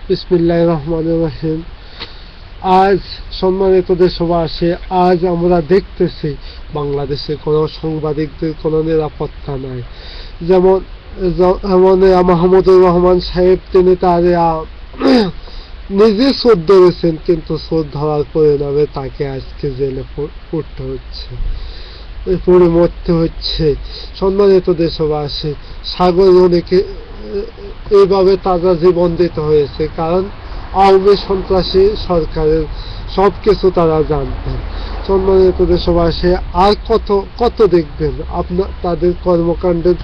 বিসমিল্লাহির রহমানির রহিম। আজ সম্মানিত দেশবাসী, আজ আমরা দেখতেছি বাংলাদেশে কোনো সাংবাদিকদের কোনো নিরাপত্তা নাই। যেমন মাহমুদুর রহমান সাহেব, তিনি তার নিজে চোর ধরেছেন, কিন্তু চোর ধরার পরিণামে তাকে আজকে জেলে পড়তে হচ্ছে, পড়ে মরতে হচ্ছে। সম্মানিত দেশবাসী, সাগর অনেকে এইভাবে তাজা জীবন দিতে হয়েছে, কারণ আওয়ামী সন্ত্রাসী সরকারের সবকিছু তারা জানতেন। সম্মানিত দেশবাসী, আর কত কত দেখবেন আপনার তাদের কর্মকাণ্ডের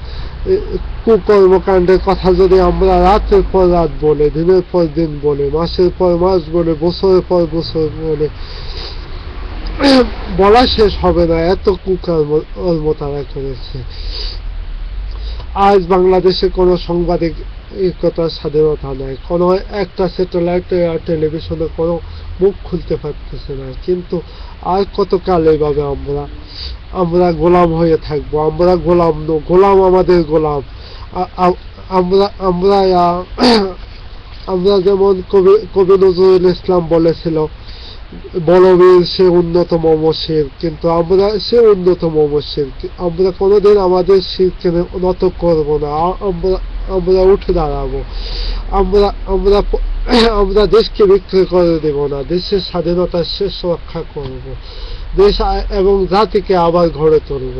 কুকর্মকাণ্ডের কথা যদি আমরা রাতের পর রাত বলে, দিনের পর দিন বলে, মাসের পর মাস বলে, বছরের পর বছর বলে, বলা শেষ হবে না, এত কুকর্ম তারা করেছে। আজ বাংলাদেশে কোনো সাংবাদিকতার স্বাধীনতা নাই, কোনো একটা স্যাটেলাইট টেলিভিশনে কোনো মুখ খুলতে পারতেছে না। কিন্তু আর কতকাল এইভাবে আমরা গোলাম হয়ে থাকবো? আমরা গোলাম গোলাম আমাদের গোলাম। আমরা আমরা আমরা যেমন কবি নজরুল ইসলাম বলেছিল, বলবীর সে উন্নতম শির, কিন্তু আমরা সে উন্নতম শির, আমরা কোনোদিন আমাদের শিরকে নত করব না। আমরা উঠে দাঁড়াবো। আমরা আমরা আমরা দেশকে বিক্রি করে দেব না, দেশের স্বাধীনতার শেষ রক্ষা করব, দেশ এবং জাতিকে আবার গড়ে তুলব।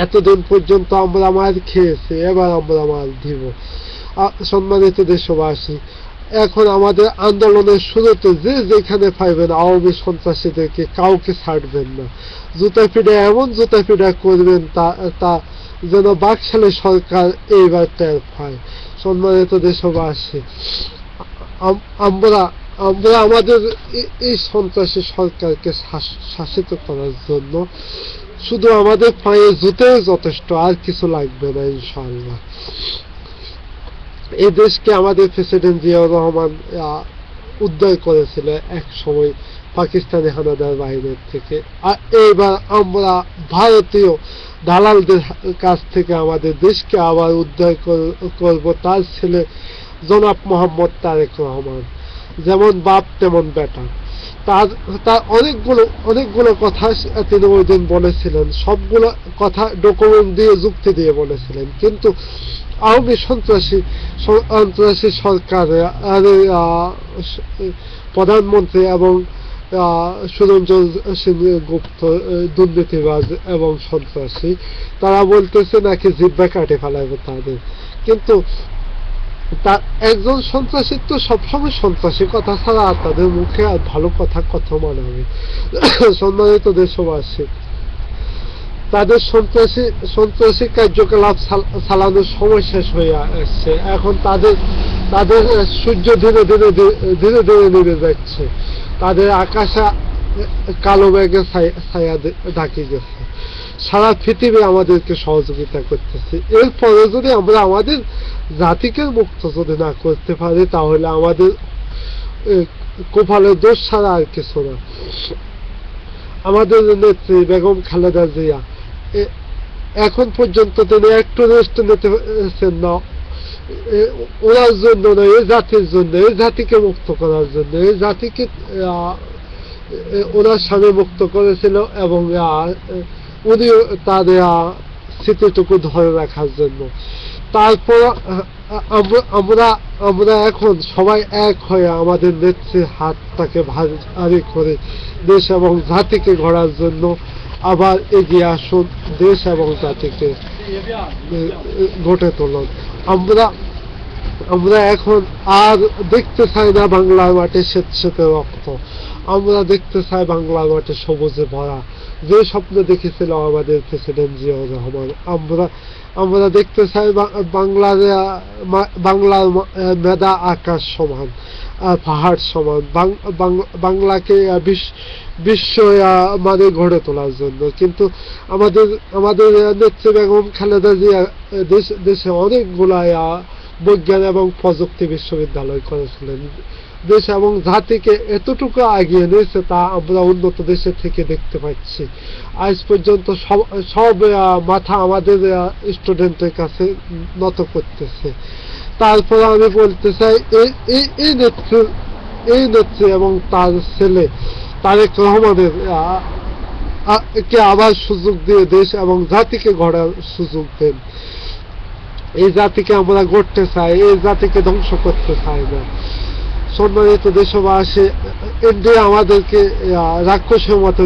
এতদিন পর্যন্ত আমরা মার খেয়েছি, এবার আমরা মার দিব। সম্মানিত দেশবাসী, এখন আমাদের আন্দোলনের শুরুতে যে যেখানে পাইবেন আওয়ামী সন্ত্রাসীদেরকে কাউকে ছাড়বেন না। জুতা পিঠা এমন জুতা পিঠা করবেন তা যেন বাকশালী সরকার এইবার টের পায়। সম্মানিত দেশবাসী, আমরা আমরা আমাদের এই সন্ত্রাসী সরকারকে শাসিত করার জন্য শুধু আমাদের পায়ে জুতেই যথেষ্ট, আর কিছু লাগবে না ইনশাআল্লাহ। এই দেশকে আমাদের প্রেসিডেন্ট জিয়াউর রহমান উদ্ধার করেছিল এক সময় পাকিস্তানি হানাদার বাহিনীর থেকে। আর এইবার আমরা ভারতীয় দালালদের কাছ থেকে আমাদের দেশকে আবার উদ্ধার করব। তার ছেলে জনাব মোহাম্মদ তারেক রহমান, যেমন বাপ তেমন বেটা। তার অনেকগুলো কথা তিনি ওই দিন বলেছিলেন, সবগুলো কথা ডকুমেন্ট দিয়ে, যুক্তি দিয়ে বলেছিলেন। কিন্তু আওয়ামী সন্ত্রাসী সরকারের প্রধানমন্ত্রী এবং সুরঞ্জন সিং গুপ্ত দুর্নীতিবাজ এবং সন্ত্রাসী, তারা বলতেছে নাকি জিব্বা কাটে ফেলাবে তাদের। কিন্তু একজন সন্ত্রাসী তো সবসময় সন্ত্রাসী কথা ছাড়া আর তাদের মুখে আর ভালো কথা মানাবে? সম্মানিত দেশবাসী, তাদের সন্ত্রাসী কার্যকলাপ চালানোর সময় শেষ হয়ে আসছে। এখন তাদের সূর্য ধীরে ধীরে নেমে যাচ্ছে, তাদের আকাশে কালো মেঘে ছায়া ঢাকে গেছে। সারা পৃথিবী আমাদেরকে সহযোগিতা করতেছে। এরপরে যদি আমরা আমাদের জাতিকে মুক্ত যদি না করতে পারি, তাহলে আমাদের কপালের দোষ ছাড়া আর কিছু না। আমাদের নেত্রী বেগম খালেদা জিয়া এখন পর্যন্ত তিনি একটু রেস্ট নিতেছেন না, ওনার জন্য না, এই জাতির জন্য, এই জাতিকে মুক্ত করার জন্য। এই জাতিকে ওনার স্বামী মুক্ত করেছিল এবং উনি তার স্মৃতিটুকু ধরে রাখার জন্য। তারপর আমরা এখন সবাই এক হয়ে আমাদের নেত্রীর হাতটাকে ভারী করে দেশ এবং জাতিকে গড়ার জন্য আবার এগিয়ে আসুন, দেশ এবং জাতিকে গড়ে তুলুন। আমরা এখন আর দেখতে চাই না বাংলার মাঠে স্বেচ্ছাতে রক্ত, আমরা দেখতে চাই বাংলার মাঠে সবুজে ভরা, যে স্বপ্ন দেখেছিল আমাদের প্রেসিডেন্ট জিয়াউর রহমান। আমরা দেখতে চাই বাংলার মেধা আকাশ সমান, পাহাড় সমান, বাংলাকে বিশ্ব মানে গড়ে তোলার জন্য। কিন্তু আমাদের নেত্রী বেগম খালেদা জিয়া দেশে অনেকগুলা বিজ্ঞান এবং প্রযুক্তি বিশ্ববিদ্যালয় করেছিলেন, দেশ এবং জাতিকে এতটুকু আগিয়ে নিয়েছে তা আমরা উন্নত দেশের থেকে দেখতে পাচ্ছি। আজ পর্যন্ত সব মাথা আমাদের স্টুডেন্টের কাছে নত করতেছে। তারপরে আমি বলতে চাই এই নেত্রী এবং তার ছেলে তারেক রহমানের কে আবার সুযোগ দিয়ে দেশ এবং জাতিকে গড়ার সুযোগ দেন। এই জাতিকে আমরা গড়তে চাই, এই জাতিকে ধ্বংস করতে চাই না। সম্মানিত দেশবাসী, ইন্ডিয়া আমাদেরকে রাক্ষসের মতো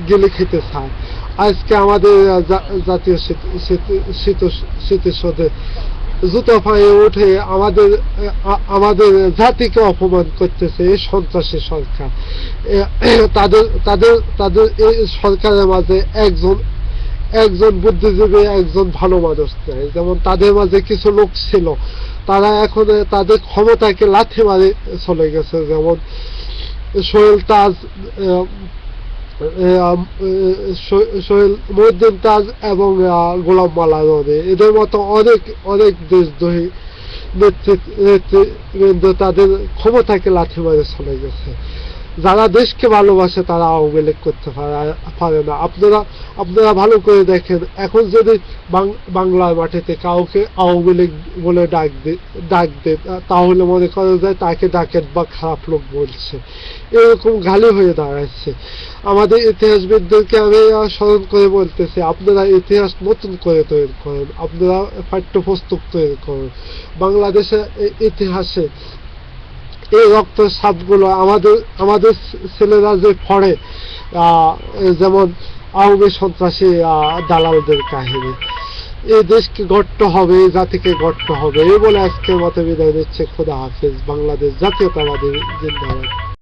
গিলে খেতে চায়। আজকে আমাদের জাতীয় স্মৃতিসৌধে জুতো পায়ে উঠে আমাদের জাতিকে অপমান করতেছে এই সন্ত্রাসী সরকার। তাদের এই সরকারের মাঝে একজন বুদ্ধিজীবী, একজন ভালো মানুষ নেই। যেমন তাদের মাঝে কিছু লোক ছিল, তারা এখন তাদের ক্ষমতাকে লাথি মারে চলে গেছে। যেমন সোহেল তাজ, মহিউদ্দিন তাজ এবং গোলাম মাওলা রনি, এদের মতো অনেক দেশদ্রোহী নেতৃবৃন্দ তাদের ক্ষমতাকে লাথি মারে চলে গেছে। যারা দেশকে ভালোবাসে তারা আওয়ামী লীগ করতে পারে না। আপনারা ভালো করে দেখেন, এখন যদি বাংলার মাটিতে কাউকে আওয়ামী লীগ বলে ডাক দে তাহলে মনে করা যায় তাকে ডাকেন বা খারাপ লোক বলছে, এরকম গালি হয়ে দাঁড়াচ্ছে। আমাদের ইতিহাসবিদদেরকে আমি স্মরণ করে বলতেছি, আপনারা ইতিহাস নতুন করে তৈরি করেন, আপনারা পাঠ্যপুস্তক তৈরি করেন। বাংলাদেশের ইতিহাসে এই রক্তের ছাপগুলো আমাদের ছেলেরা যে পড়ে, যেমন আওয়ামী সন্ত্রাসী দালালদের কাহিনী। এই দেশকে গড়তে হবে, এই জাতিকে গড়তে হবে, এই বলে আজকের মতো বিদায় নিচ্ছে। খোদা হাফেজ। বাংলাদেশ জাতীয়তাবাদী জিন্দাবাদ।